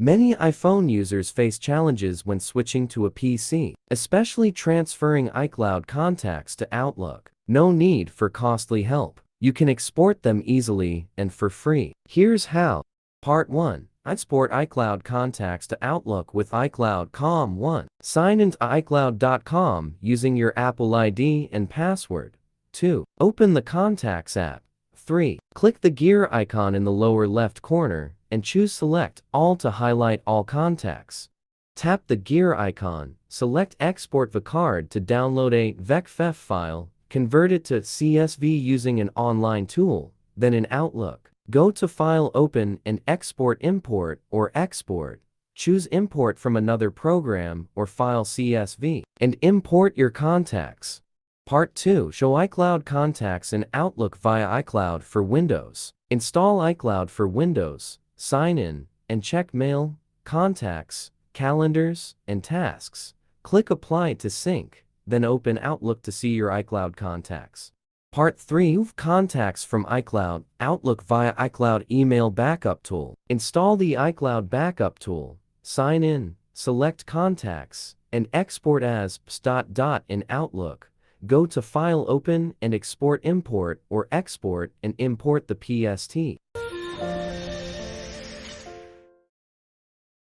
Many iPhone users face challenges when switching to a PC, especially transferring iCloud contacts to Outlook. No need for costly help. You can export them easily and for free. Here's how. Part 1. Export iCloud contacts to Outlook with iCloud. 1. Sign into iCloud.com using your Apple ID and password. 2. Open the Contacts app. 3. Click the gear icon in the lower left corner and choose Select All to highlight all contacts. Tap the gear icon, select Export the card to download a VECF file, convert it to CSV using an online tool, then in Outlook. Go to File, Open, and Export Import or Export. Choose Import from another program or file CSV, and import your contacts. Part 2. Show iCloud contacts in Outlook via iCloud for Windows. Install iCloud for Windows, sign in, and check Mail, Contacts, Calendars, and Tasks. Click Apply to sync, then open Outlook to see your iCloud contacts. Part 3. Contacts from iCloud, Outlook via iCloud Email Backup Tool. Install the iCloud Backup Tool, sign in, select Contacts, and export as .dot in Outlook. Go to File, Open, and Export Import or Export and import the PST.